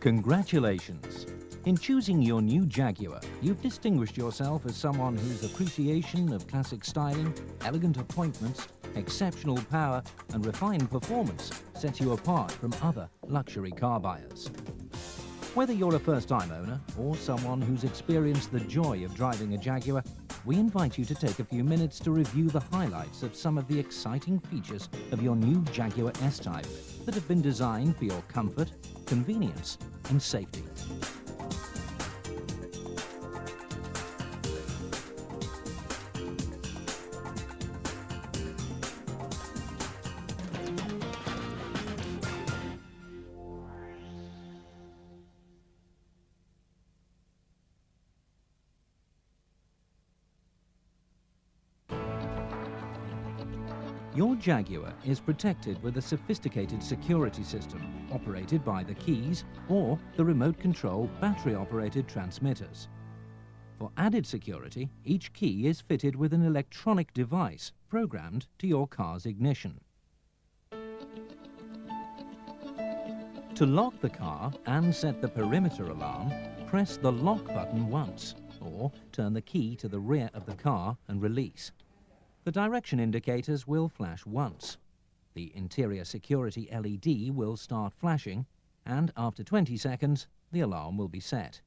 Congratulations! In choosing your new Jaguar, you've distinguished yourself as someone whose appreciation of classic styling, elegant appointments, exceptional power and refined performance sets you apart from other luxury car buyers. Whether you're a first-time owner or someone who's experienced the joy of driving a Jaguar, we invite you to take a few minutes to review the highlights of some of the exciting features of your new Jaguar S-Type that have been designed for your comfort, convenience and safety. Your Jaguar is protected with a sophisticated security system operated by the keys or the remote control battery-operated transmitters. For added security, each key is fitted with an electronic device programmed to your car's ignition. To lock the car and set the perimeter alarm, press the lock button once or turn the key to the rear of the car and release. The direction indicators will flash once. The interior security LED will start flashing, and after 20 seconds, the alarm will be set.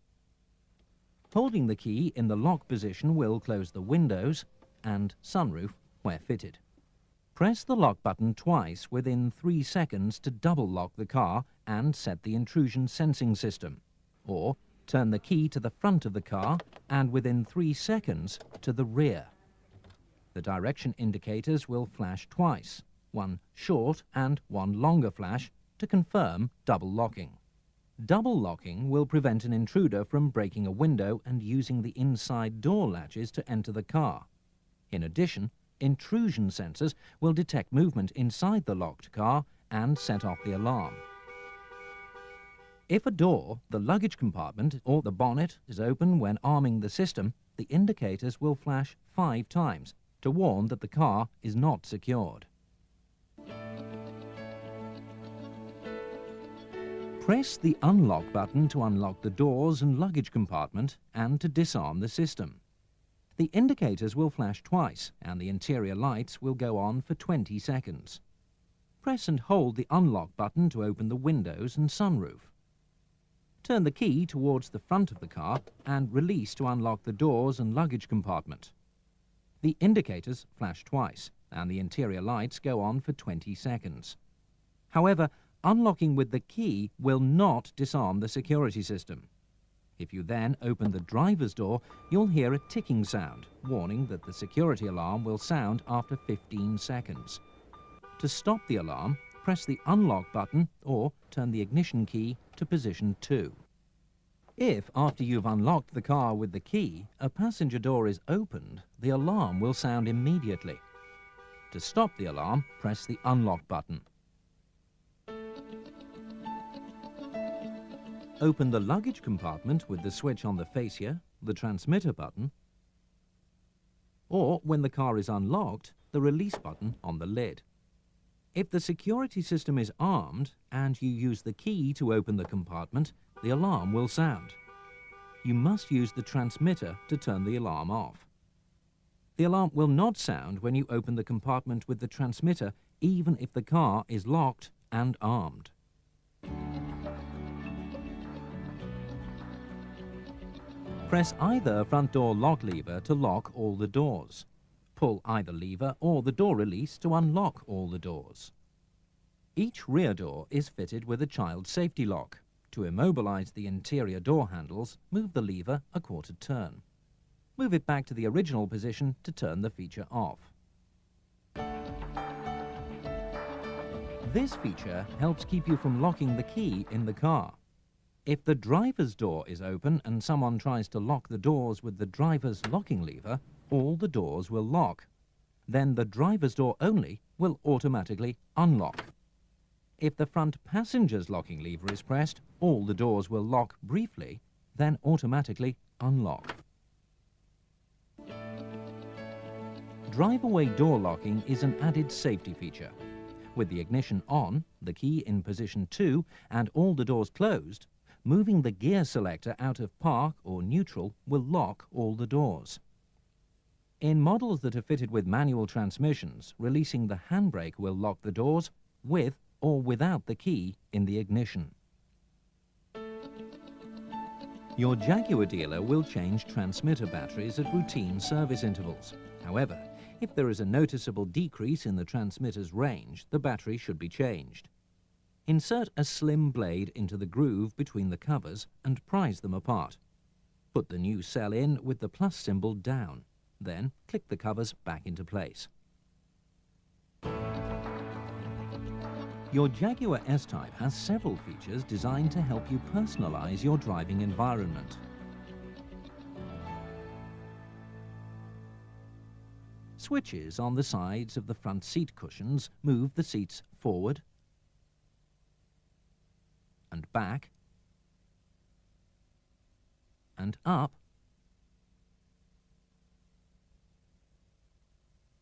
Holding the key in the lock position will close the windows and sunroof where fitted. Press the lock button twice within 3 seconds to double lock the car and set the intrusion sensing system, or turn the key to the front of the car and within 3 seconds to the rear. The direction indicators will flash twice, one short and one longer flash, to confirm double locking. Double locking will prevent an intruder from breaking a window and using the inside door latches to enter the car. In addition, intrusion sensors will detect movement inside the locked car and set off the alarm. If a door, the luggage compartment or the bonnet is open when arming the system, the indicators will flash 5 times, to warn that the car is not secured. Press the unlock button to unlock the doors and luggage compartment and to disarm the system. The indicators will flash twice and the interior lights will go on for 20 seconds. Press and hold the unlock button to open the windows and sunroof. Turn the key towards the front of the car and release to unlock the doors and luggage compartment. The indicators flash twice, and the interior lights go on for 20 seconds. However, unlocking with the key will not disarm the security system. If you then open the driver's door, you'll hear a ticking sound, warning that the security alarm will sound after 15 seconds. To stop the alarm, press the unlock button or turn the ignition key to position 2. If, after you've unlocked the car with the key, a passenger door is opened, the alarm will sound immediately. To stop the alarm, press the unlock button. Open the luggage compartment with the switch on the fascia, the transmitter button, or when the car is unlocked, the release button on the lid. If the security system is armed and you use the key to open the compartment, the alarm will sound. You must use the transmitter to turn the alarm off. The alarm will not sound when you open the compartment with the transmitter, even if the car is locked and armed. Press either front door lock lever to lock all the doors. Pull either lever or the door release to unlock all the doors. Each rear door is fitted with a child safety lock. To immobilize the interior door handles, move the lever a quarter turn. Move it back to the original position to turn the feature off. This feature helps keep you from locking the key in the car. If the driver's door is open and someone tries to lock the doors with the driver's locking lever, all the doors will lock. Then the driver's door only will automatically unlock. If the front passenger's locking lever is pressed, all the doors will lock briefly, then automatically unlock. Drive-away door locking is an added safety feature. With the ignition on, the key in position 2, and all the doors closed, moving the gear selector out of park or neutral will lock all the doors. In models that are fitted with manual transmissions, releasing the handbrake will lock the doors with or without the key in the ignition. Your Jaguar dealer will change transmitter batteries at routine service intervals. However, if there is a noticeable decrease in the transmitter's range, the battery should be changed. Insert a slim blade into the groove between the covers and prise them apart. Put the new cell in with the plus symbol down. Then click the covers back into place. Your Jaguar S-Type has several features designed to help you personalize your driving environment. Switches on the sides of the front seat cushions move the seats forward and back and up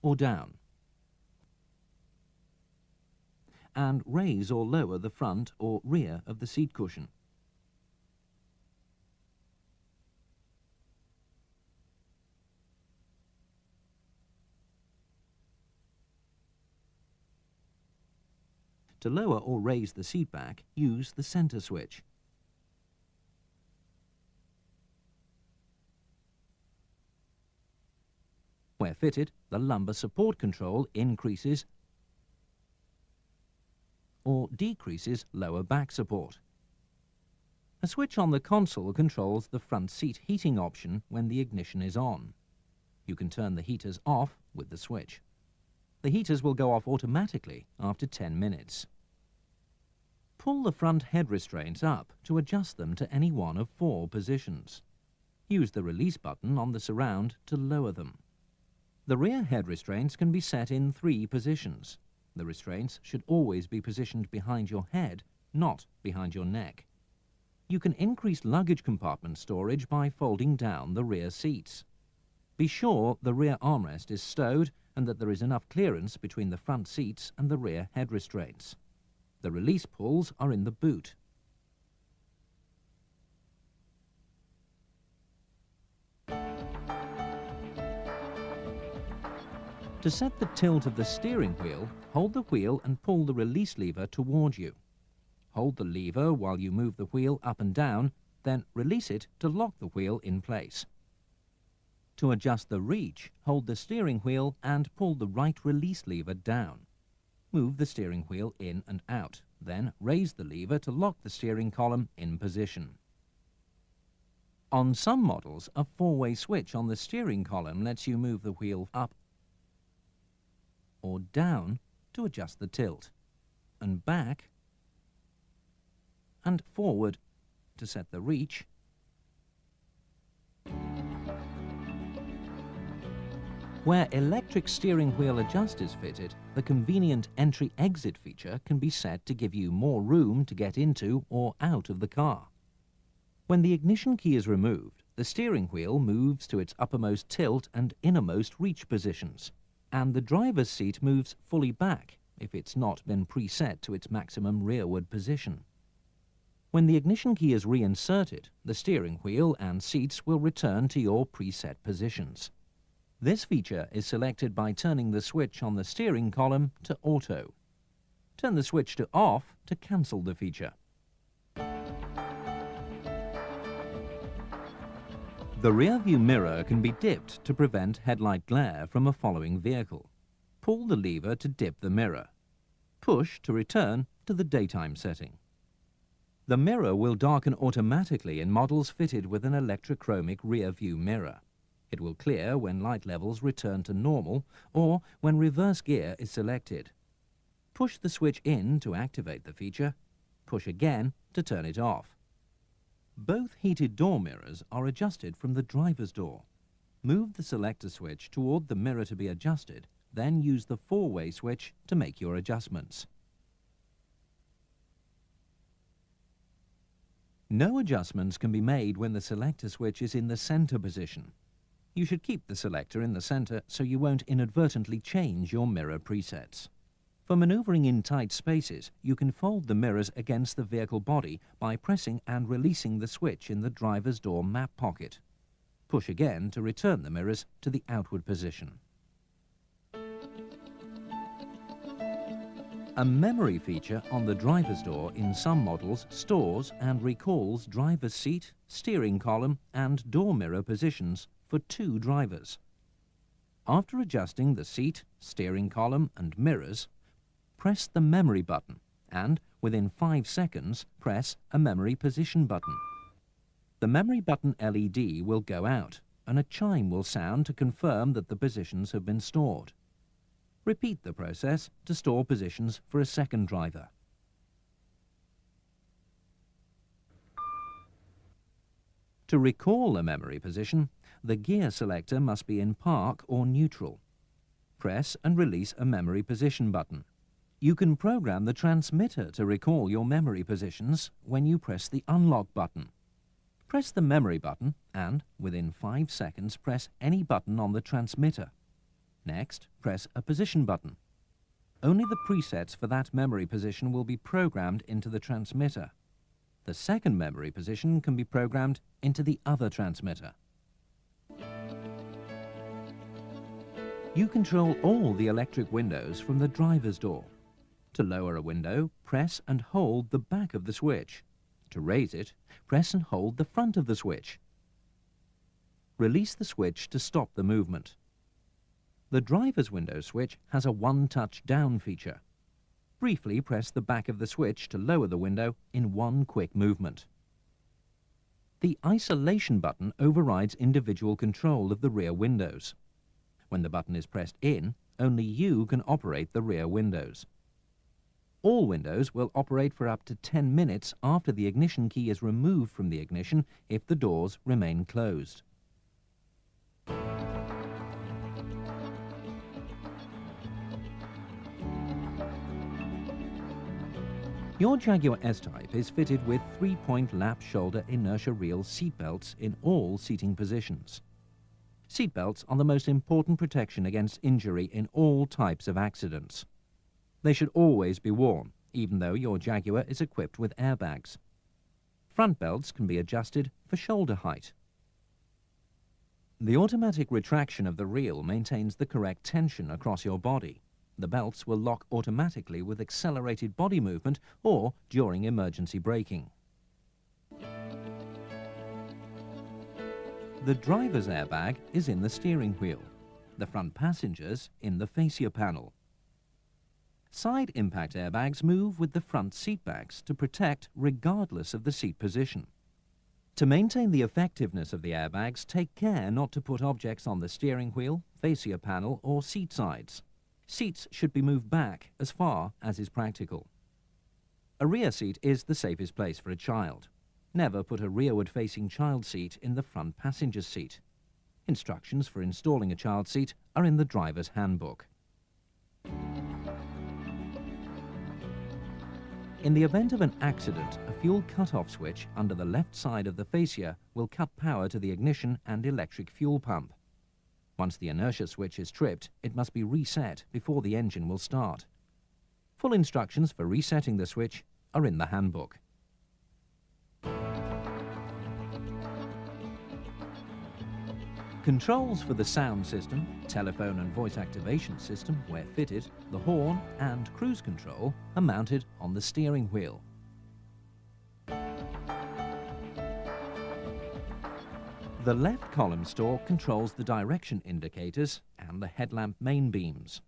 or down, and raise or lower the front or rear of the seat cushion. To lower or raise the seat back, use the center switch. Where fitted, the lumbar support control increases or decreases lower back support. A switch on the console controls the front seat heating option when the ignition is on. You can turn the heaters off with the switch. The heaters will go off automatically after 10 minutes. Pull the front head restraints up to adjust them to any one of 4 positions. Use the release button on the surround to lower them. The rear head restraints can be set in 3 positions. The restraints should always be positioned behind your head, not behind your neck. You can increase luggage compartment storage by folding down the rear seats. Be sure the rear armrest is stowed and that there is enough clearance between the front seats and the rear head restraints. The release pulls are in the boot. To set the tilt of the steering wheel, hold the wheel and pull the release lever towards you. Hold the lever while you move the wheel up and down, then release it to lock the wheel in place. To adjust the reach, hold the steering wheel and pull the right release lever down. Move the steering wheel in and out, then raise the lever to lock the steering column in position. On some models, a 4-way switch on the steering column lets you move the wheel up or down to adjust the tilt, and back and forward to set the reach, where electric steering wheel adjust is fitted, the convenient entry-exit feature can be set to give you more room to get into or out of the car. When the ignition key is removed, the steering wheel moves to its uppermost tilt and innermost reach positions, and the driver's seat moves fully back if it's not been preset to its maximum rearward position. When the ignition key is reinserted, the steering wheel and seats will return to your preset positions. This feature is selected by turning the switch on the steering column to auto. Turn the switch to off to cancel the feature. The rear view mirror can be dipped to prevent headlight glare from a following vehicle. Pull the lever to dip the mirror. Push to return to the daytime setting. The mirror will darken automatically in models fitted with an electrochromic rear view mirror. It will clear when light levels return to normal or when reverse gear is selected. Push the switch in to activate the feature. Push again to turn it off. Both heated door mirrors are adjusted from the driver's door. Move the selector switch toward the mirror to be adjusted, then use the 4-way switch to make your adjustments. No adjustments can be made when the selector switch is in the center position. You should keep the selector in the center so you won't inadvertently change your mirror presets. For manoeuvring in tight spaces, you can fold the mirrors against the vehicle body by pressing and releasing the switch in the driver's door map pocket. Push again to return the mirrors to the outward position. A memory feature on the driver's door in some models stores and recalls driver's seat, steering column and door mirror positions for 2 drivers. After adjusting the seat, steering column and mirrors, press the memory button and, within 5 seconds, press a memory position button. The memory button LED will go out and a chime will sound to confirm that the positions have been stored. Repeat the process to store positions for a second driver. To recall a memory position, the gear selector must be in park or neutral. Press and release a memory position button. You can program the transmitter to recall your memory positions when you press the unlock button. Press the memory button and, within 5 seconds, press any button on the transmitter. Next, press a position button. Only the presets for that memory position will be programmed into the transmitter. The second memory position can be programmed into the other transmitter. You control all the electric windows from the driver's door. To lower a window, press and hold the back of the switch. To raise it, press and hold the front of the switch. Release the switch to stop the movement. The driver's window switch has a one-touch down feature. Briefly press the back of the switch to lower the window in one quick movement. The isolation button overrides individual control of the rear windows. When the button is pressed in, only you can operate the rear windows. All windows will operate for up to 10 minutes after the ignition key is removed from the ignition if the doors remain closed. Your Jaguar S-Type is fitted with 3-point lap shoulder inertia reel seatbelts in all seating positions. Seatbelts are the most important protection against injury in all types of accidents. They should always be worn, even though your Jaguar is equipped with airbags. Front belts can be adjusted for shoulder height. The automatic retraction of the reel maintains the correct tension across your body. The belts will lock automatically with accelerated body movement or during emergency braking. The driver's airbag is in the steering wheel, the front passengers in the fascia panel. Side impact airbags move with the front seat backs to protect regardless of the seat position. To maintain the effectiveness of the airbags, take care not to put objects on the steering wheel, fascia panel or seat sides. Seats should be moved back as far as is practical. A rear seat is the safest place for a child. Never put a rearward-facing child seat in the front passenger seat. Instructions for installing a child seat are in the driver's handbook. In the event of an accident, a fuel cut-off switch under the left side of the fascia will cut power to the ignition and electric fuel pump. Once the inertia switch is tripped, it must be reset before the engine will start. Full instructions for resetting the switch are in the handbook. Controls for the sound system, telephone and voice activation system, where fitted, the horn and cruise control are mounted on the steering wheel. The left column stalk controls the direction indicators and the headlamp main beams.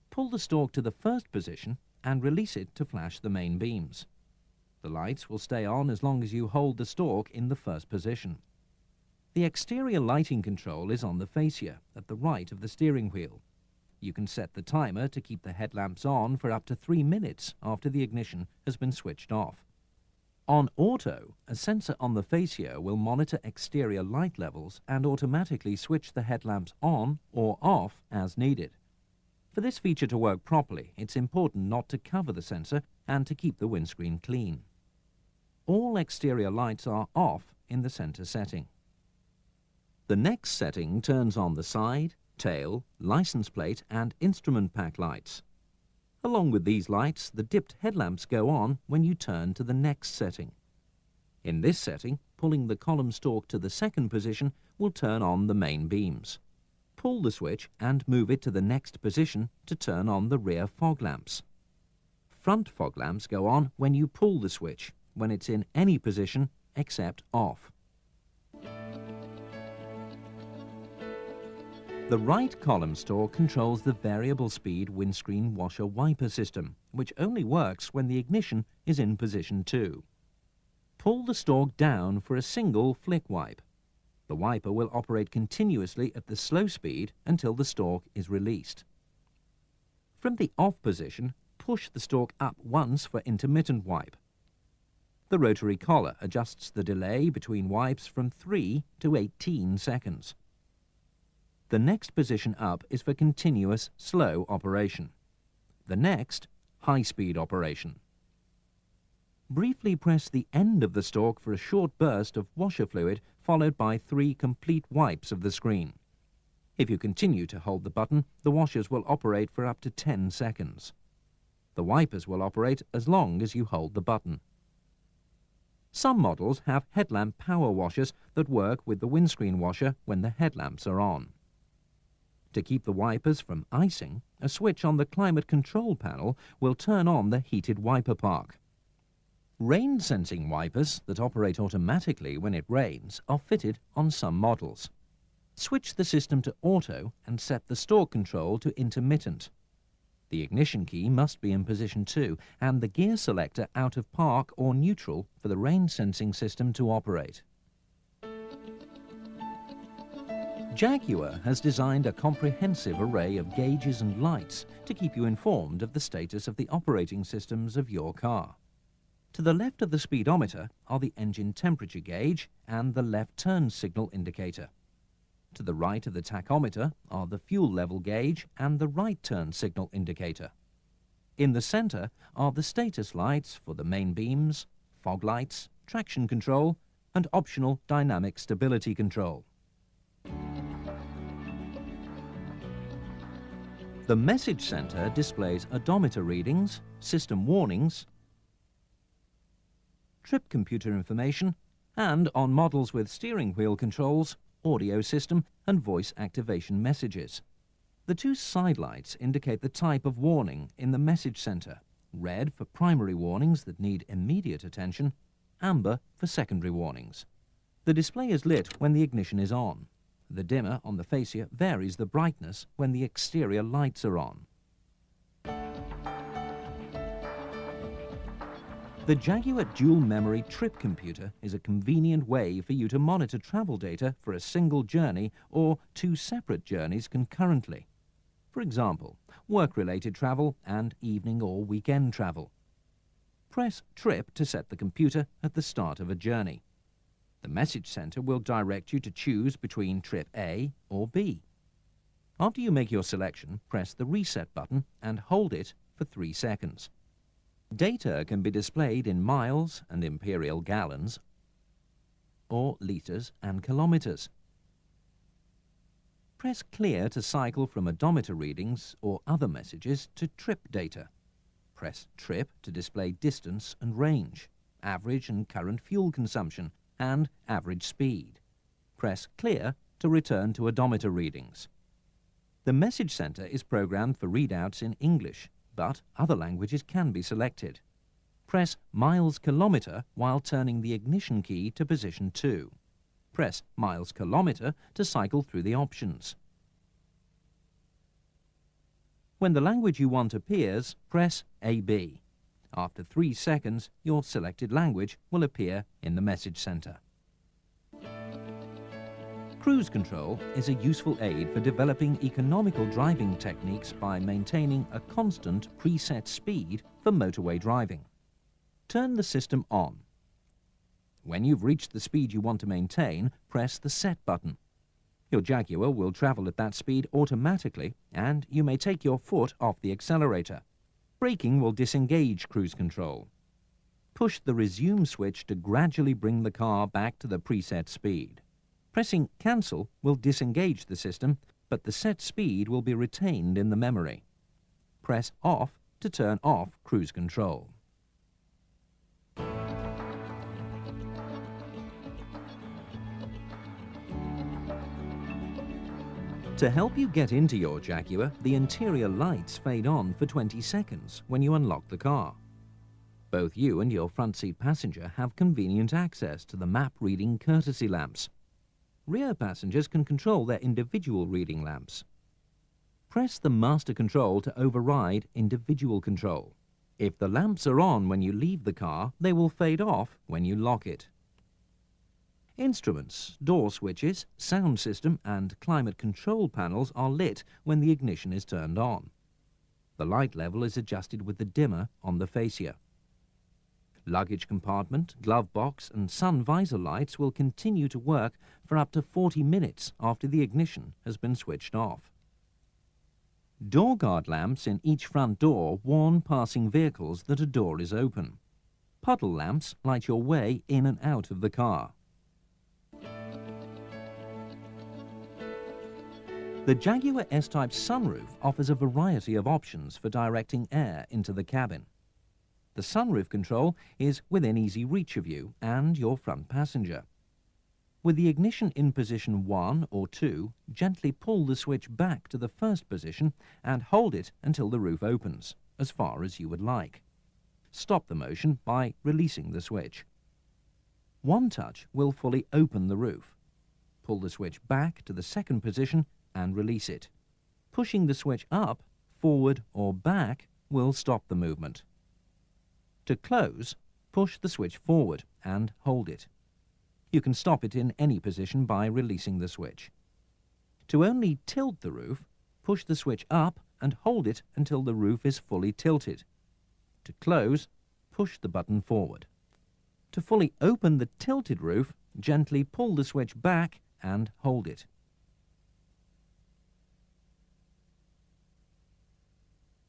Pull the stalk to the first position and release it to flash the main beams. The lights will stay on as long as you hold the stalk in the first position. The exterior lighting control is on the fascia at the right of the steering wheel. You can set the timer to keep the headlamps on for up to 3 minutes after the ignition has been switched off. On auto, a sensor on the fascia will monitor exterior light levels and automatically switch the headlamps on or off as needed. For this feature to work properly, it's important not to cover the sensor and to keep the windscreen clean. All exterior lights are off in the center setting. The next setting turns on the side, tail, license plate and instrument pack lights. Along with these lights, the dipped headlamps go on when you turn to the next setting. In this setting, pulling the column stalk to the second position will turn on the main beams. Pull the switch and move it to the next position to turn on the rear fog lamps. Front fog lamps go on when you pull the switch, when it's in any position except off. The right column stalk controls the variable speed windscreen washer wiper system, which only works when the ignition is in position 2. Pull the stalk down for a single flick wipe. The wiper will operate continuously at the slow speed until the stalk is released. From the off position, push the stalk up once for intermittent wipe. The rotary collar adjusts the delay between wipes from 3 to 18 seconds. The next position up is for continuous slow operation. The next, high-speed operation. Briefly press the end of the stalk for a short burst of washer fluid, followed by 3 complete wipes of the screen. If you continue to hold the button, the washers will operate for up to 10 seconds. The wipers will operate as long as you hold the button. Some models have headlamp power washers that work with the windscreen washer when the headlamps are on. To keep the wipers from icing, a switch on the climate control panel will turn on the heated wiper park. Rain-sensing wipers that operate automatically when it rains are fitted on some models. Switch the system to auto and set the stalk control to intermittent. The ignition key must be in position 2 and the gear selector out of park or neutral for the rain-sensing system to operate. Jaguar has designed a comprehensive array of gauges and lights to keep you informed of the status of the operating systems of your car. To the left of the speedometer are the engine temperature gauge and the left turn signal indicator. To the right of the tachometer are the fuel level gauge and the right turn signal indicator. In the center are the status lights for the main beams, fog lights, traction control, and optional dynamic stability control. The message center displays odometer readings, system warnings, trip computer information, and on models with steering wheel controls, audio system, and voice activation messages. The 2 side lights indicate the type of warning in the message center: red for primary warnings that need immediate attention, amber for secondary warnings. The display is lit when the ignition is on. The dimmer on the fascia varies the brightness when the exterior lights are on. The Jaguar Dual Memory Trip Computer is a convenient way for you to monitor travel data for a single journey or 2 separate journeys concurrently. For example, work-related travel and evening or weekend travel. Press Trip to set the computer at the start of a journey. The message center will direct you to choose between trip A or B. After you make your selection, press the reset button and hold it for 3 seconds. Data can be displayed in miles and imperial gallons or liters and kilometers. Press Clear to cycle from odometer readings or other messages to trip data. Press Trip to display distance and range, average and current fuel consumption, and average speed. Press Clear to return to odometer readings. The message center is programmed for readouts in English, but other languages can be selected. Press miles kilometer while turning the ignition key to position 2. Press miles kilometer to cycle through the options. When the language you want appears, press AB. After 3 seconds, your selected language will appear in the message center. Cruise control is a useful aid for developing economical driving techniques by maintaining a constant preset speed for motorway driving. Turn the system on. When you've reached the speed you want to maintain, press the Set button. Your Jaguar will travel at that speed automatically, and you may take your foot off the accelerator. Braking will disengage cruise control. Push the Resume switch to gradually bring the car back to the preset speed. Pressing Cancel will disengage the system, but the set speed will be retained in the memory. Press Off to turn off cruise control. To help you get into your Jaguar, the interior lights fade on for 20 seconds when you unlock the car. Both you and your front seat passenger have convenient access to the map-reading courtesy lamps. Rear passengers can control their individual reading lamps. Press the master control to override individual control. If the lamps are on when you leave the car, they will fade off when you lock it. Instruments, door switches, sound system and climate control panels are lit when the ignition is turned on. The light level is adjusted with the dimmer on the fascia. Luggage compartment, glove box and sun visor lights will continue to work for up to 40 minutes after the ignition has been switched off. Door guard lamps in each front door warn passing vehicles that a door is open. Puddle lamps light your way in and out of the car. The Jaguar S-Type sunroof offers a variety of options for directing air into the cabin. The sunroof control is within easy reach of you and your front passenger. With the ignition in position 1 or 2, gently pull the switch back to the first position and hold it until the roof opens, as far as you would like. Stop the motion by releasing the switch. One touch will fully open the roof. Pull the switch back to the second position and release it. Pushing the switch up, forward or back will stop the movement. To close, push the switch forward and hold it. You can stop it in any position by releasing the switch. To only tilt the roof, push the switch up and hold it until the roof is fully tilted. To close, push the button forward. To fully open the tilted roof, gently pull the switch back and hold it.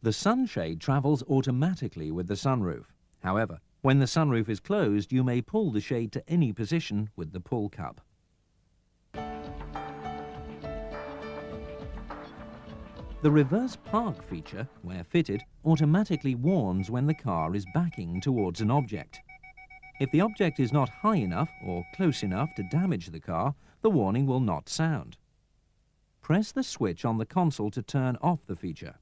The sunshade travels automatically with the sunroof. However, when the sunroof is closed, you may pull the shade to any position with the pull cup. The reverse park feature, where fitted, automatically warns when the car is backing towards an object. If the object is not high enough or close enough to damage the car, the warning will not sound. Press the switch on the console to turn off the feature.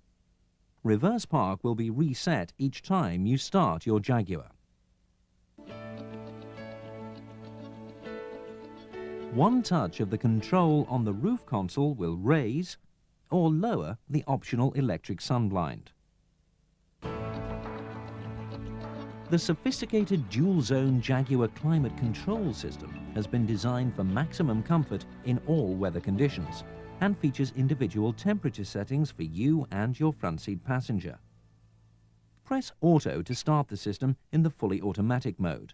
Reverse park will be reset each time you start your Jaguar. One touch of the control on the roof console will raise or lower the optional electric sunblind. The sophisticated dual-zone Jaguar climate control system has been designed for maximum comfort in all weather conditions and features individual temperature settings for you and your front seat passenger. Press Auto to start the system in the fully automatic mode.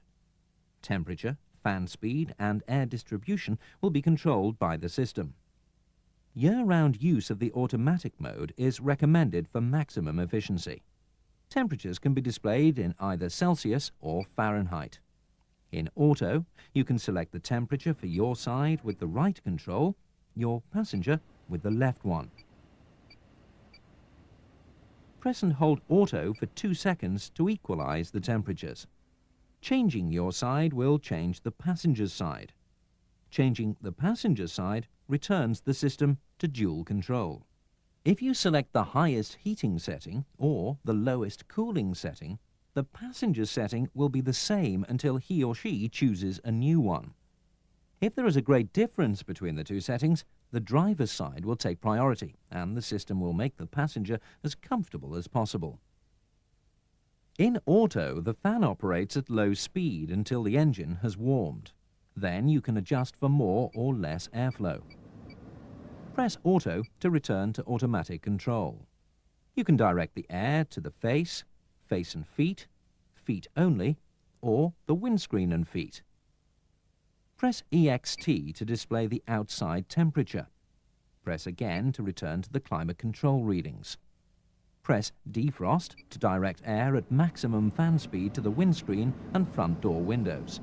Temperature, fan speed and air distribution will be controlled by the system. Year-round use of the automatic mode is recommended for maximum efficiency. Temperatures can be displayed in either Celsius or Fahrenheit. In Auto, you can select the temperature for your side with the right control, your passenger with the left one. Press and hold Auto for 2 seconds to equalize the temperatures. Changing your side will change the passenger's side. Changing the passenger's side returns the system to dual control. If you select the highest heating setting or the lowest cooling setting, the passenger setting will be the same until he or she chooses a new one. If there is a great difference between the two settings, the driver's side will take priority and the system will make the passenger as comfortable as possible. In Auto, the fan operates at low speed until the engine has warmed. Then you can adjust for more or less airflow. Press Auto to return to automatic control. You can direct the air to the face, face and feet, feet only, or the windscreen and feet. Press EXT to display the outside temperature. Press again to return to the climate control readings. Press Defrost to direct air at maximum fan speed to the windscreen and front door windows.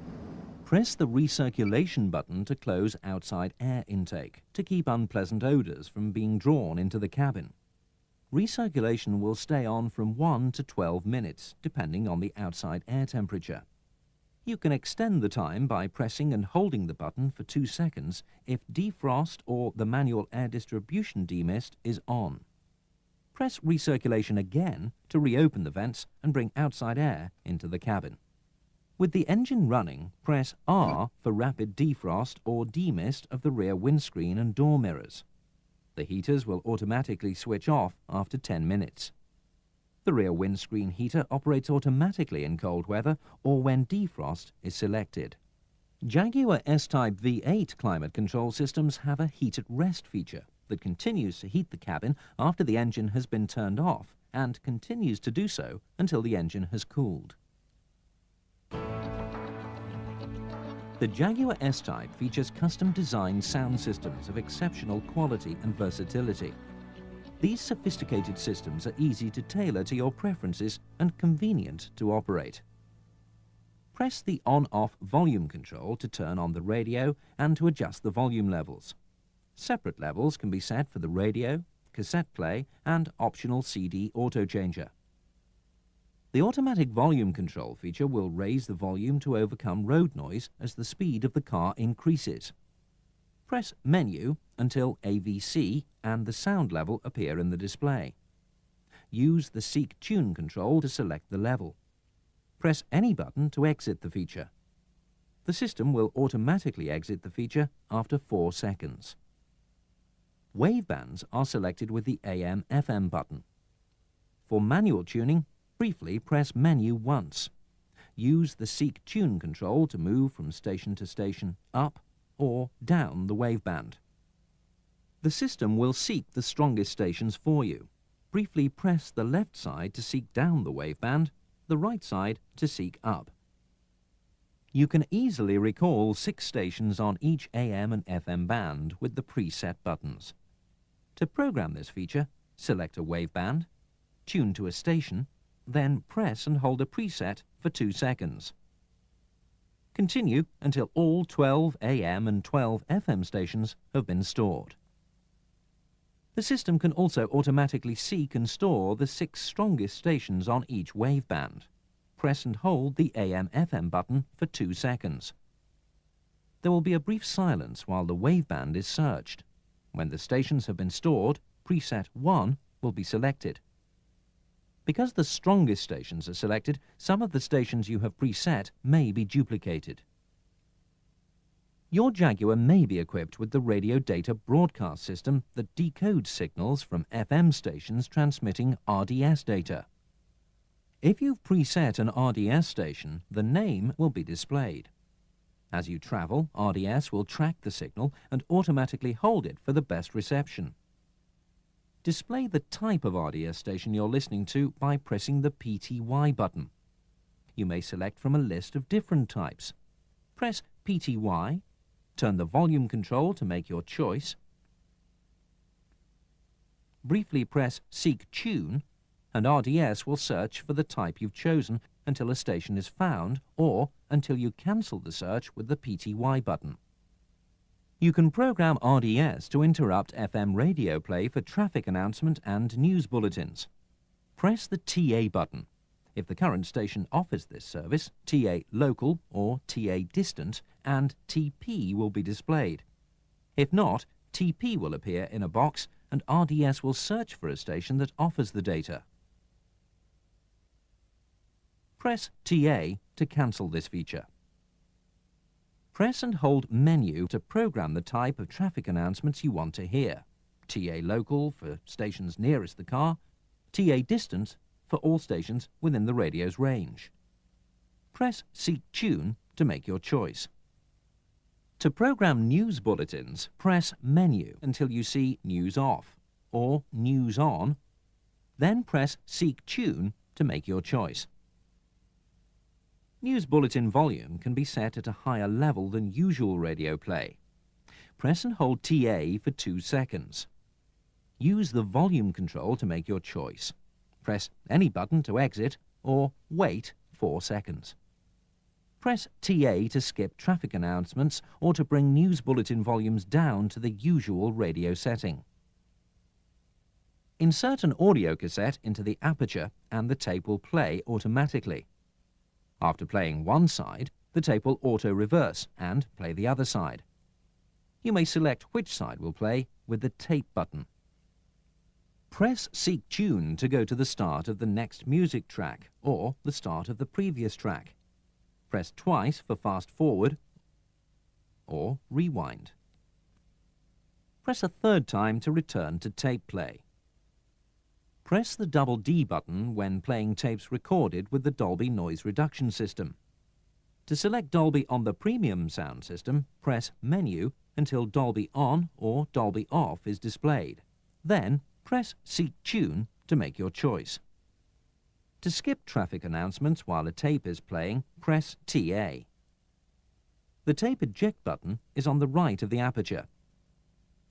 Press the recirculation button to close outside air intake to keep unpleasant odors from being drawn into the cabin. Recirculation will stay on from 1 to 12 minutes, depending on the outside air temperature. You can extend the time by pressing and holding the button for 2 seconds if defrost or the manual air distribution demist is on. Press recirculation again to reopen the vents and bring outside air into the cabin. With the engine running, press R for rapid defrost or demist of the rear windscreen and door mirrors. The heaters will automatically switch off after 10 minutes. The rear windscreen heater operates automatically in cold weather or when defrost is selected. Jaguar S-Type V8 climate control systems have a heat at rest feature that continues to heat the cabin after the engine has been turned off and continues to do so until the engine has cooled. The Jaguar S-Type features custom-designed sound systems of exceptional quality and versatility. These sophisticated systems are easy to tailor to your preferences and convenient to operate. Press the on-off volume control to turn on the radio and to adjust the volume levels. Separate levels can be set for the radio, cassette play, and optional CD auto-changer. The automatic volume control feature will raise the volume to overcome road noise as the speed of the car increases. Press Menu until AVC and the sound level appear in the display. Use the Seek Tune control to select the level. Press any button to exit the feature. The system will automatically exit the feature after 4 seconds. Wavebands are selected with the AM/FM button. For manual tuning, briefly press Menu once. Use the Seek Tune control to move from station to station up or down the waveband. The system will seek the strongest stations for you. Briefly press the left side to seek down the waveband, the right side to seek up. You can easily recall 6 stations on each AM and FM band with the preset buttons. To program this feature, select a waveband, tune to a station, then press and hold a preset for 2 seconds. Continue until all 12 AM and 12 FM stations have been stored. The system can also automatically seek and store the 6 strongest stations on each waveband. Press and hold the AM/FM button for 2 seconds. There will be a brief silence while the waveband is searched. When the stations have been stored, preset 1 will be selected. Because the strongest stations are selected, some of the stations you have preset may be duplicated. Your Jaguar may be equipped with the radio data broadcast system that decodes signals from FM stations transmitting RDS data. If you've preset an RDS station, the name will be displayed. As you travel, RDS will track the signal and automatically hold it for the best reception. Display the type of RDS station you're listening to by pressing the PTY button. You may select from a list of different types. Press PTY, turn the volume control to make your choice. Briefly press Seek Tune, and RDS will search for the type you've chosen until a station is found or until you cancel the search with the PTY button. You can program RDS to interrupt FM radio play for traffic announcement and news bulletins. Press the TA button. If the current station offers this service, TA Local or TA Distant and TP will be displayed. If not, TP will appear in a box and RDS will search for a station that offers the data. Press TA to cancel this feature. Press and hold Menu to program the type of traffic announcements you want to hear. TA Local for stations nearest the car, TA Distant for all stations within the radio's range. Press Seek Tune to make your choice. To program news bulletins, press Menu until you see News Off or News On, then press Seek Tune to make your choice. News bulletin volume can be set at a higher level than usual radio play. Press and hold TA for 2 seconds. Use the volume control to make your choice. Press any button to exit or wait 4 seconds. Press TA to skip traffic announcements or to bring news bulletin volumes down to the usual radio setting. Insert an audio cassette into the aperture and the tape will play automatically. After playing one side, the tape will auto-reverse and play the other side. You may select which side will play with the tape button. Press Seek Tune to go to the start of the next music track or the start of the previous track. Press twice for fast forward or rewind. Press a third time to return to tape play. Press the double D button when playing tapes recorded with the Dolby noise reduction system. To select Dolby on the premium sound system, press Menu until Dolby On or Dolby Off is displayed. Then press Seek Tune to make your choice. To skip traffic announcements while a tape is playing, press TA. The tape eject button is on the right of the aperture.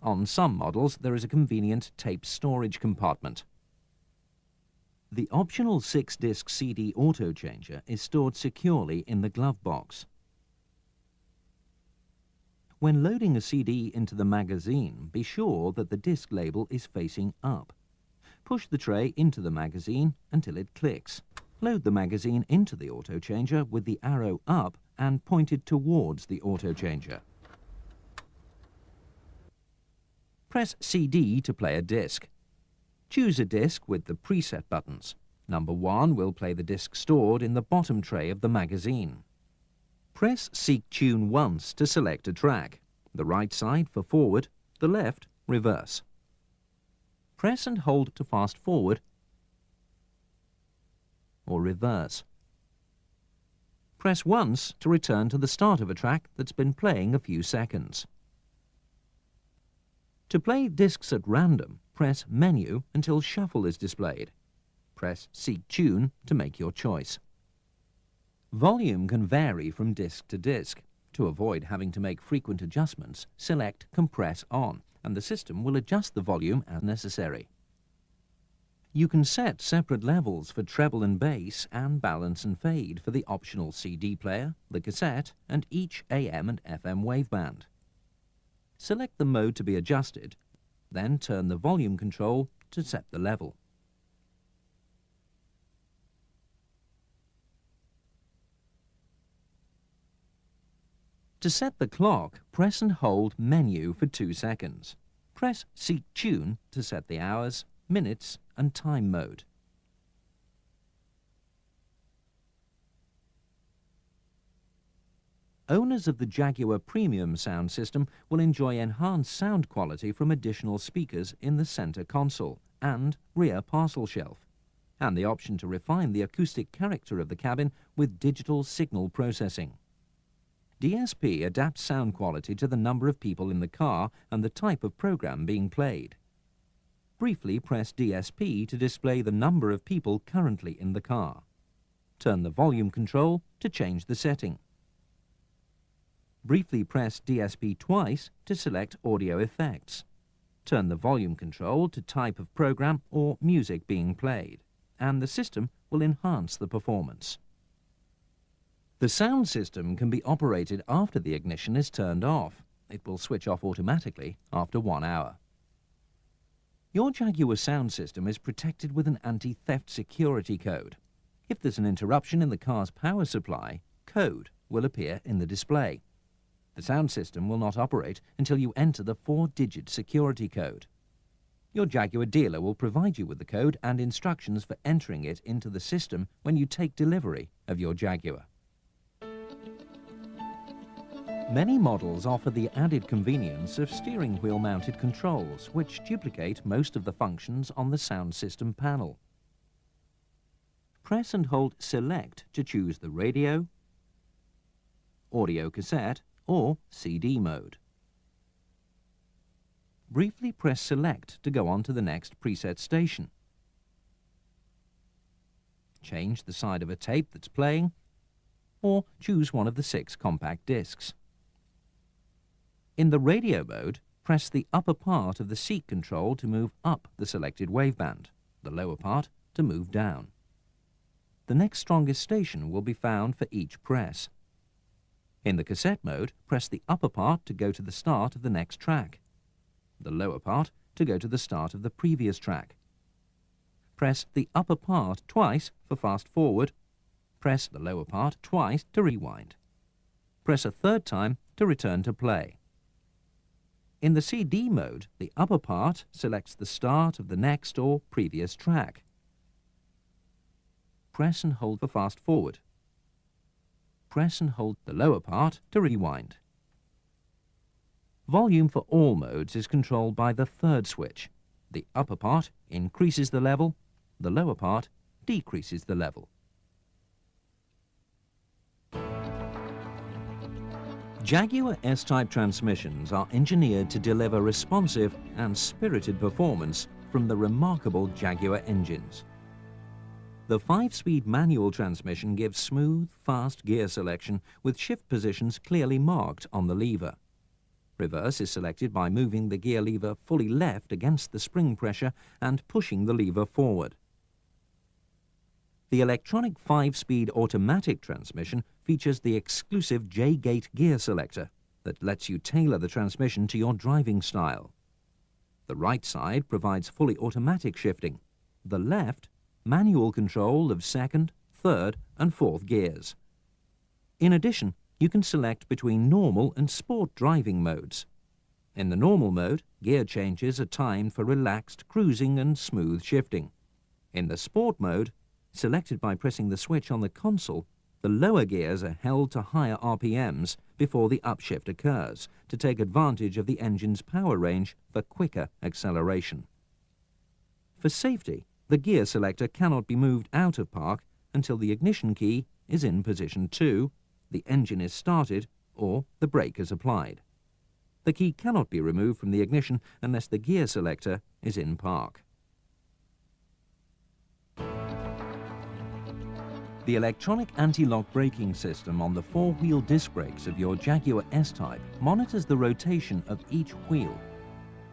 On some models, there is a convenient tape storage compartment. The optional 6-disc CD auto-changer is stored securely in the glove box. When loading a CD into the magazine, be sure that the disc label is facing up. Push the tray into the magazine until it clicks. Load the magazine into the auto-changer with the arrow up and pointed towards the auto-changer. Press CD to play a disc. Choose a disc with the preset buttons. Number 1 will play the disc stored in the bottom tray of the magazine. Press Seek Tune once to select a track. The right side for forward, the left reverse. Press and hold to fast forward or reverse. Press once to return to the start of a track that's been playing a few seconds. To play discs at random, press Menu until Shuffle is displayed. Press Seek Tune to make your choice. Volume can vary from disc to disc. To avoid having to make frequent adjustments, select Compress On, and the system will adjust the volume as necessary. You can set separate levels for treble and bass and balance and fade for the optional CD player, the cassette, and each AM and FM waveband. Select the mode to be adjusted, then turn the volume control to set the level. To set the clock, press and hold Menu for 2 seconds. Press Seek Tune to set the hours, minutes and time mode. Owners of the Jaguar Premium sound system will enjoy enhanced sound quality from additional speakers in the center console and rear parcel shelf, and the option to refine the acoustic character of the cabin with digital signal processing. DSP adapts sound quality to the number of people in the car and the type of program being played. Briefly press DSP to display the number of people currently in the car. Turn the volume control to change the setting. Briefly press DSP twice to select audio effects. Turn the volume control to type of program or music being played, and the system will enhance the performance. The sound system can be operated after the ignition is turned off. It will switch off automatically after 1 hour. Your Jaguar sound system is protected with an anti-theft security code. If there's an interruption in the car's power supply, code will appear in the display. The sound system will not operate until you enter the 4-digit security code. Your Jaguar dealer will provide you with the code and instructions for entering it into the system when you take delivery of your Jaguar. Many models offer the added convenience of steering wheel mounted controls, which duplicate most of the functions on the sound system panel. Press and hold Select to choose the radio, audio cassette, or CD mode. Briefly press Select to go on to the next preset station. Change the side of a tape that's playing, or choose one of the 6 compact discs. In the radio mode, press the upper part of the seat control to move up the selected waveband, the lower part to move down. The next strongest station will be found for each press. In the cassette mode, press the upper part to go to the start of the next track, the lower part to go to the start of the previous track. Press the upper part twice for fast forward. Press the lower part twice to rewind. Press a third time to return to play. In the CD mode, the upper part selects the start of the next or previous track. Press and hold for fast forward. Press and hold the lower part to rewind. Volume for all modes is controlled by the third switch. The upper part increases the level, the lower part decreases the level. Jaguar S-Type transmissions are engineered to deliver responsive and spirited performance from the remarkable Jaguar engines. The 5-speed manual transmission gives smooth, fast gear selection with shift positions clearly marked on the lever. Reverse is selected by moving the gear lever fully left against the spring pressure and pushing the lever forward. The electronic 5-speed automatic transmission features the exclusive J-gate gear selector that lets you tailor the transmission to your driving style. The right side provides fully automatic shifting. The left, manual control of second, third and fourth gears. In addition, you can select between normal and sport driving modes. In the normal mode, gear changes are timed for relaxed cruising and smooth shifting. In the sport mode, selected by pressing the switch on the console, the lower gears are held to higher RPMs before the upshift occurs to take advantage of the engine's power range for quicker acceleration. For safety, the gear selector cannot be moved out of park until the ignition key is in position 2, the engine is started, or the brake is applied. The key cannot be removed from the ignition unless the gear selector is in park. The electronic anti-lock braking system on the 4-wheel disc brakes of your Jaguar S-Type monitors the rotation of each wheel.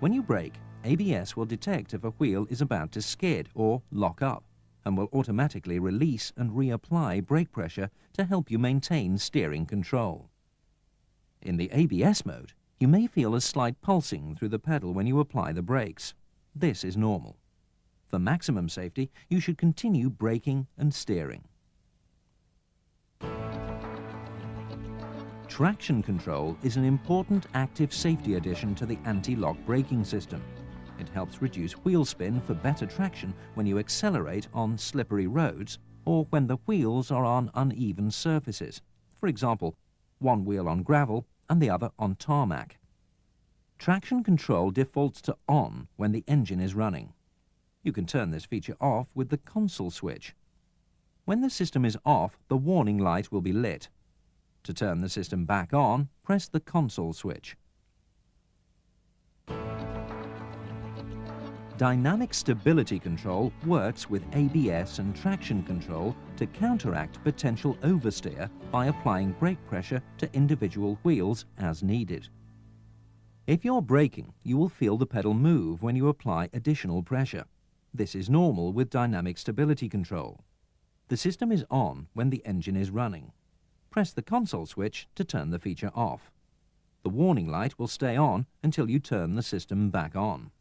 When you brake, ABS will detect if a wheel is about to skid or lock up and will automatically release and reapply brake pressure to help you maintain steering control. In the ABS mode, you may feel a slight pulsing through the pedal when you apply the brakes. This is normal. For maximum safety, you should continue braking and steering. Traction control is an important active safety addition to the anti-lock braking system. It helps reduce wheel spin for better traction when you accelerate on slippery roads or when the wheels are on uneven surfaces. For example, one wheel on gravel and the other on tarmac. Traction control defaults to on when the engine is running. You can turn this feature off with the console switch. When the system is off, the warning light will be lit. To turn the system back on, press the console switch. Dynamic stability control works with ABS and traction control to counteract potential oversteer by applying brake pressure to individual wheels as needed. If you're braking, you will feel the pedal move when you apply additional pressure. This is normal with dynamic stability control. The system is on when the engine is running. Press the console switch to turn the feature off. The warning light will stay on until you turn the system back on.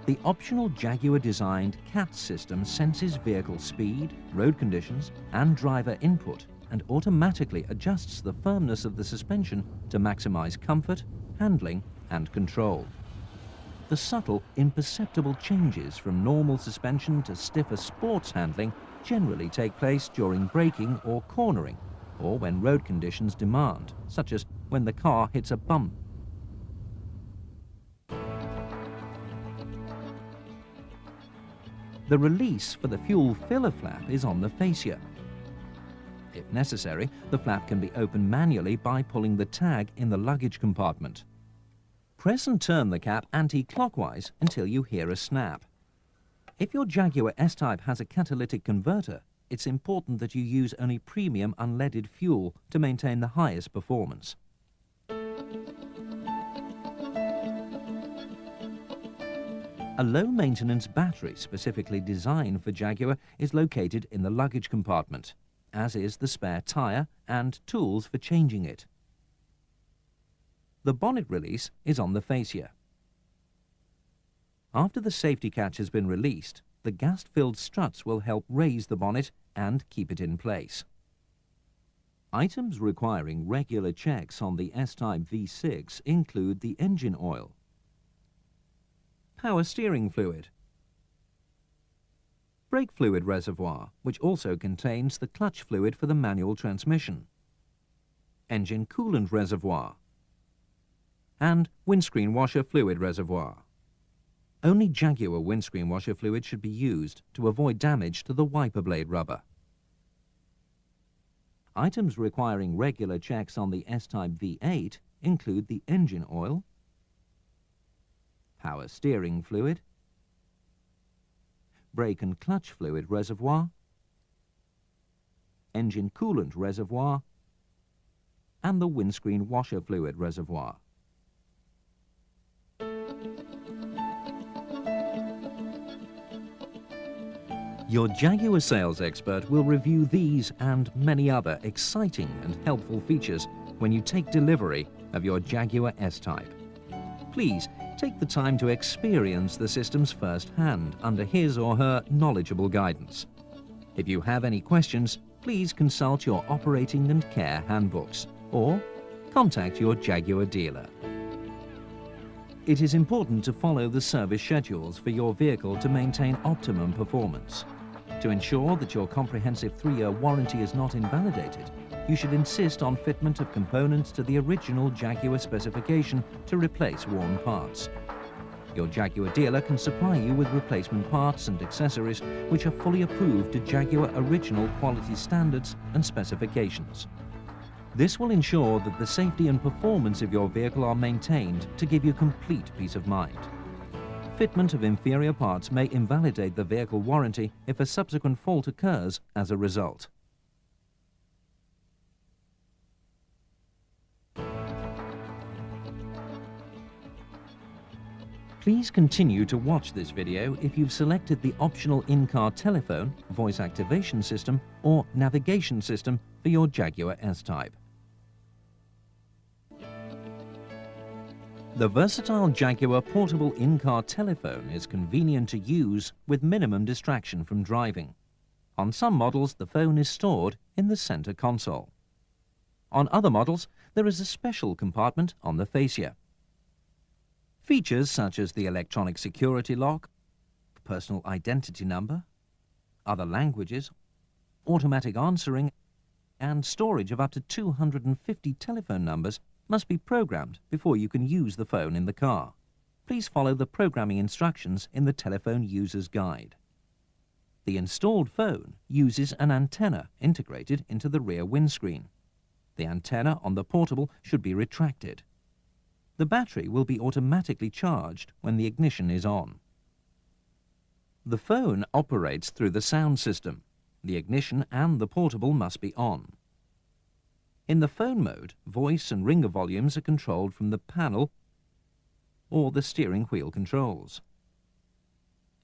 The optional Jaguar-designed CAT system senses vehicle speed, road conditions, and driver input and automatically adjusts the firmness of the suspension to maximize comfort, handling, and control. The subtle, imperceptible changes from normal suspension to stiffer sports handling generally take place during braking or cornering, or when road conditions demand, such as when the car hits a bump. The release for the fuel filler flap is on the fascia. If necessary, the flap can be opened manually by pulling the tag in the luggage compartment. Press and turn the cap anti-clockwise until you hear a snap. If your Jaguar S-Type has a catalytic converter, it's important that you use only premium unleaded fuel to maintain the highest performance. A low-maintenance battery specifically designed for Jaguar is located in the luggage compartment, as is the spare tyre and tools for changing it. The bonnet release is on the fascia. After the safety catch has been released, the gas-filled struts will help raise the bonnet and keep it in place. Items requiring regular checks on the S-Type V6 include the engine oil, power steering fluid, brake fluid reservoir, which also contains the clutch fluid for the manual transmission, engine coolant reservoir, and windscreen washer fluid reservoir. Only Jaguar windscreen washer fluid should be used to avoid damage to the wiper blade rubber. Items requiring regular checks on the S-Type V8 include the engine oil, power steering fluid, brake and clutch fluid reservoir, engine coolant reservoir, and the windscreen washer fluid reservoir. Your Jaguar sales expert will review these and many other exciting and helpful features when you take delivery of your Jaguar S-Type. Please take the time to experience the systems firsthand under his or her knowledgeable guidance. If you have any questions, please consult your operating and care handbooks or contact your Jaguar dealer. It is important to follow the service schedules for your vehicle to maintain optimum performance. To ensure that your comprehensive 3-year warranty is not invalidated, you should insist on fitment of components to the original Jaguar specification to replace worn parts. Your Jaguar dealer can supply you with replacement parts and accessories which are fully approved to Jaguar original quality standards and specifications. This will ensure that the safety and performance of your vehicle are maintained to give you complete peace of mind. Fitment of inferior parts may invalidate the vehicle warranty if a subsequent fault occurs as a result. Please continue to watch this video if you've selected the optional in-car telephone, voice activation system or navigation system for your Jaguar S-Type. The versatile Jaguar portable in-car telephone is convenient to use with minimum distraction from driving. On some models, the phone is stored in the center console. On other models, there is a special compartment on the fascia. Features such as the electronic security lock, personal identity number, other languages, automatic answering, and storage of up to 250 telephone numbers must be programmed before you can use the phone in the car. Please follow the programming instructions in the Telephone User's Guide. The installed phone uses an antenna integrated into the rear windscreen. The antenna on the portable should be retracted. The battery will be automatically charged when the ignition is on. The phone operates through the sound system. The ignition and the portable must be on. In the phone mode, voice and ringer volumes are controlled from the panel or the steering wheel controls.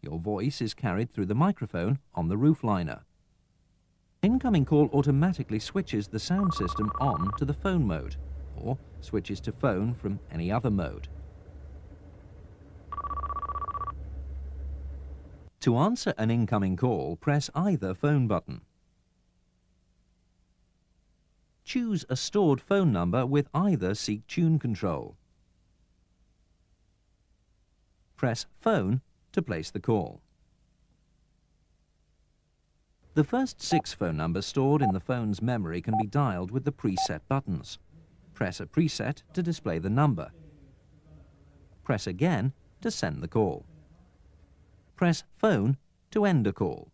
Your voice is carried through the microphone on the roofliner. Incoming call automatically switches the sound system on to the phone mode or switches to phone from any other mode. To answer an incoming call, press either phone button. Choose a stored phone number with either Seek Tune control. Press Phone to place the call. The first 6 phone numbers stored in the phone's memory can be dialed with the preset buttons. Press a preset to display the number. Press again to send the call. Press Phone to end a call.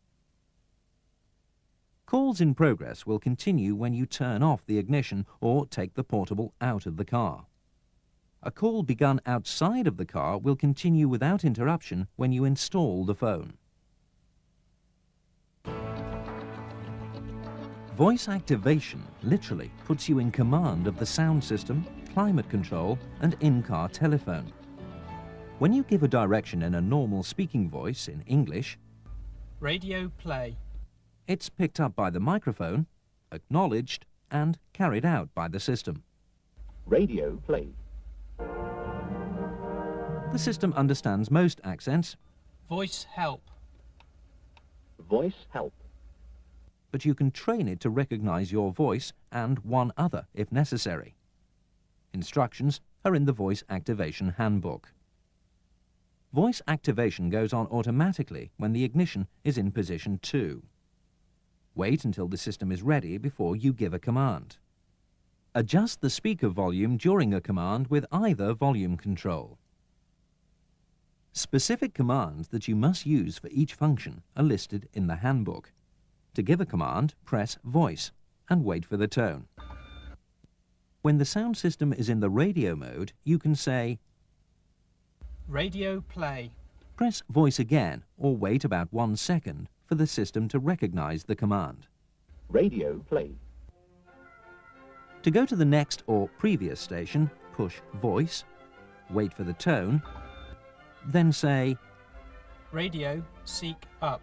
Calls in progress will continue when you turn off the ignition or take the portable out of the car. A call begun outside of the car will continue without interruption when you install the phone. Voice activation literally puts you in command of the sound system, climate control, and in-car telephone. When you give a direction in a normal speaking voice in English, radio play, it's picked up by the microphone, acknowledged, and carried out by the system. Radio play. The system understands most accents, Voice help. Voice help. but you can train it to recognize your voice and one other if necessary. Instructions are in the Voice Activation Handbook. Voice activation goes on automatically when the ignition is in position 2. Wait until the system is ready before you give a command. Adjust the speaker volume during a command with either volume control. Specific commands that you must use for each function are listed in the handbook. To give a command, press Voice and wait for the tone. When the sound system is in the radio mode, you can say, Radio play. press Voice again or wait about 1 second for the system to recognize the command. Radio play. To go to the next or previous station, push Voice, wait for the tone, then say, Radio seek up.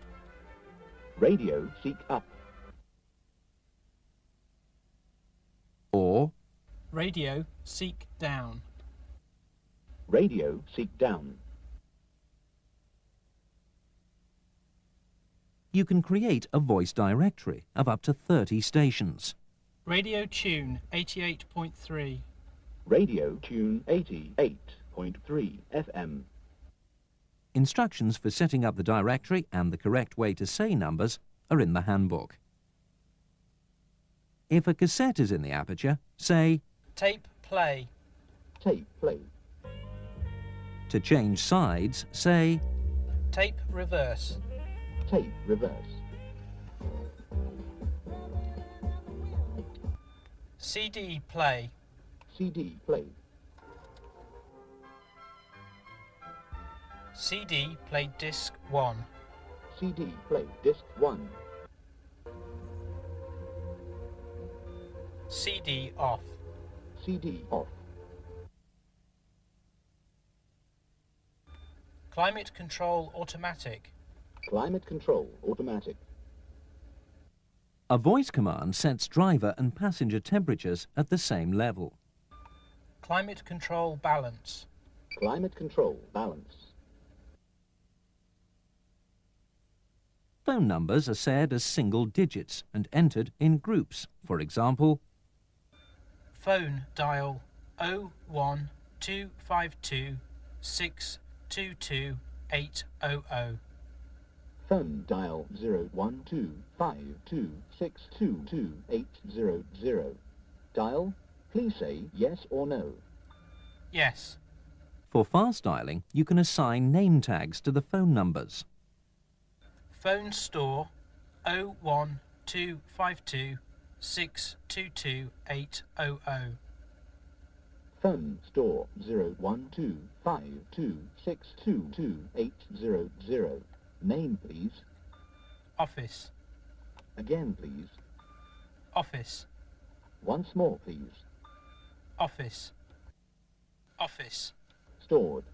Radio seek up. or Radio seek down. Radio seek down. you can create a voice directory of up to 30 stations. Radio tune 88.3. Radio tune 88.3 FM. Instructions for setting up the directory and the correct way to say numbers are in the handbook. If a cassette is in the aperture, say, Tape play. Tape play. to change sides, say, Tape reverse. Tape reverse. CD play. CD play. CD play disc 1. CD play disc 1. CD off. CD off. Climate control automatic. Climate control automatic. a voice command sets driver and passenger temperatures at the same level. Climate control balance. Climate control balance. Phone numbers are said as single digits and entered in groups. For example, Phone dial 01252 622 800. Phone dial 01252622800. Dial, please say yes or no. Yes. for fast dialing, you can assign name tags to the phone numbers. Phone store 01252 622 800. Phone store 01252622800. Name, please. Office. Again, please. Office. Once more, please. Office. Office. Stored.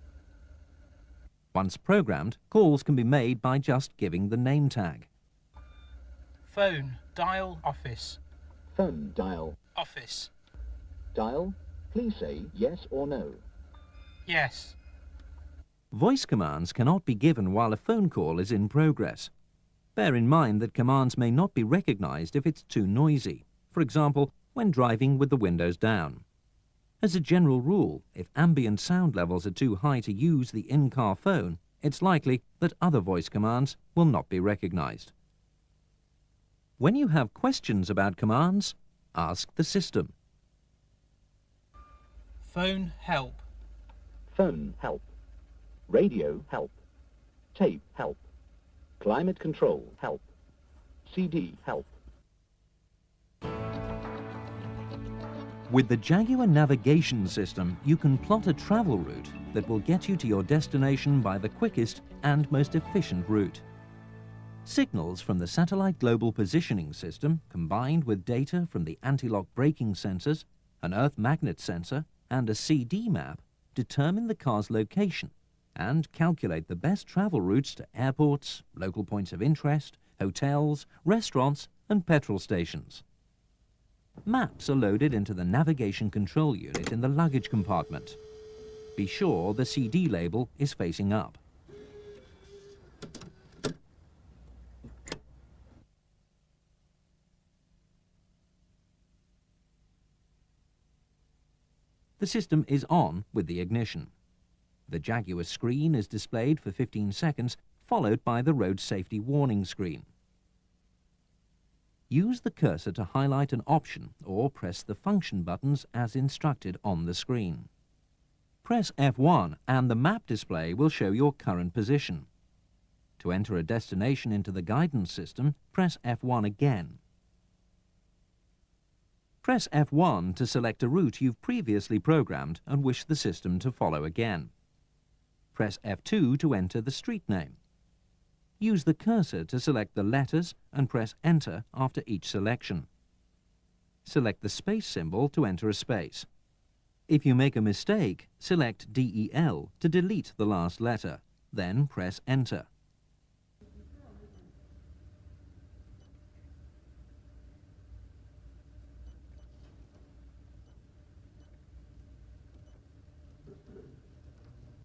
Once programmed, calls can be made by just giving the name tag. Phone dial office. Phone dial. Office. Dial, please say yes or no. Yes. Voice commands cannot be given while a phone call is in progress. Bear in mind that commands may not be recognized if it's too noisy, for example, when driving with the windows down. As a general rule, if ambient sound levels are too high to use the in-car phone, it's likely that other voice commands will not be recognized. When you have questions about commands, ask the system. Phone help. Phone help. Radio help. Tape help. Climate control help. CD help. With the Jaguar navigation system, you can plot a travel route that will get you to your destination by the quickest and most efficient route. Signals from the satellite global positioning system, combined with data from the anti-lock braking sensors, an earth magnet sensor, and a CD map, determine the car's location and calculate the best travel routes to airports, local points of interest, hotels, restaurants, and petrol stations. Maps are loaded into the navigation control unit in the luggage compartment. Be sure the CD label is facing up. The system is on with the ignition. The Jaguar screen is displayed for 15 seconds, followed by the road safety warning screen. Use the cursor to highlight an option or press the function buttons as instructed on the screen. Press F1 and the map display will show your current position. To enter a destination into the guidance system, press F1 again. Press F1 to select a route you've previously programmed and wish the system to follow again. Press F2 to enter the street name. Use the cursor to select the letters and press Enter after each selection. Select the space symbol to enter a space. If you make a mistake, select DEL to delete the last letter, then press Enter.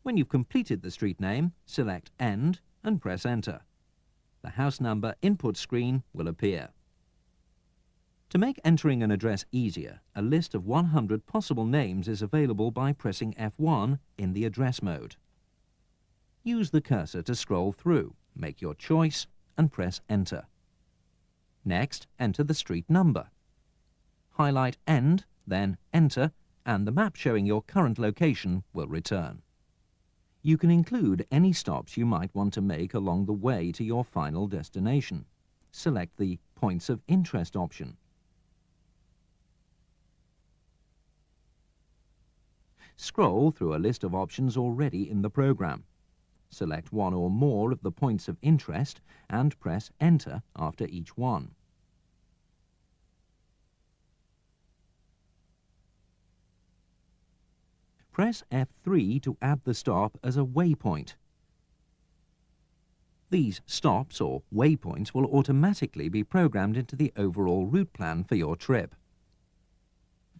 When you've completed the street name, select End and press Enter. The house number input screen will appear. To make entering an address easier, a list of 100 possible names is available by pressing F1 in the address mode. Use the cursor to scroll through, make your choice and press Enter. Next, enter the street number. Highlight End, then Enter, and the map showing your current location will return. You can include any stops you might want to make along the way to your final destination. Select the Points of Interest option. Scroll through a list of options already in the program. Select one or more of the points of interest and press Enter after each one. Press F3 to add the stop as a waypoint. These stops or waypoints will automatically be programmed into the overall route plan for your trip.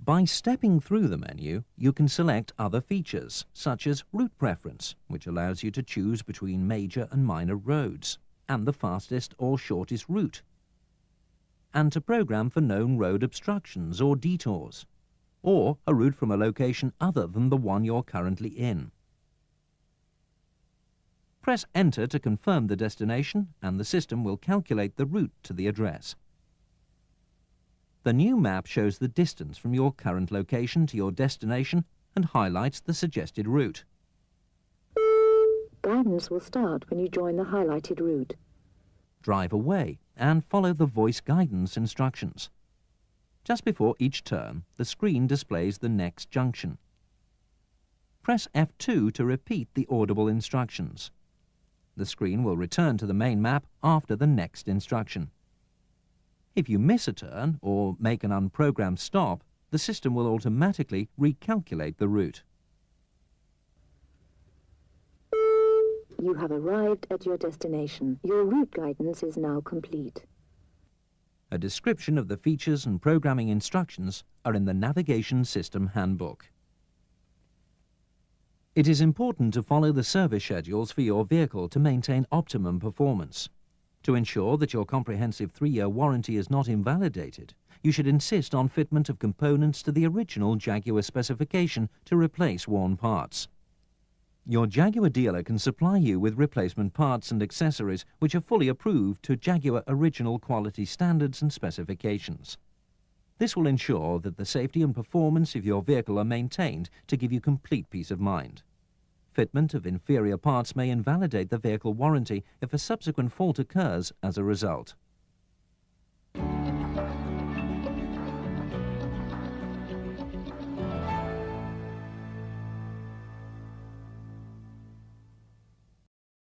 By stepping through the menu, you can select other features, such as Route Preference, which allows you to choose between major and minor roads, and the fastest or shortest route, and to program for known road obstructions or detours, or a route from a location other than the one you're currently in. Press Enter to confirm the destination, and the system will calculate the route to the address. The new map shows the distance from your current location to your destination and highlights the suggested route. Guidance will start when you join the highlighted route. Drive away and follow the voice guidance instructions. Just before each turn, the screen displays the next junction. Press F2 to repeat the audible instructions. The screen will return to the main map after the next instruction. If you miss a turn or make an unprogrammed stop, the system will automatically recalculate the route. You have arrived at your destination. Your route guidance is now complete. A description of the features and programming instructions are in the Navigation System Handbook. It is important to follow the service schedules for your vehicle to maintain optimum performance. To ensure that your comprehensive 3-year warranty is not invalidated, you should insist on fitment of components to the original Jaguar specification to replace worn parts. Your Jaguar dealer can supply you with replacement parts and accessories which are fully approved to Jaguar original quality standards and specifications. This will ensure that the safety and performance of your vehicle are maintained to give you complete peace of mind. Fitment of inferior parts may invalidate the vehicle warranty if a subsequent fault occurs as a result.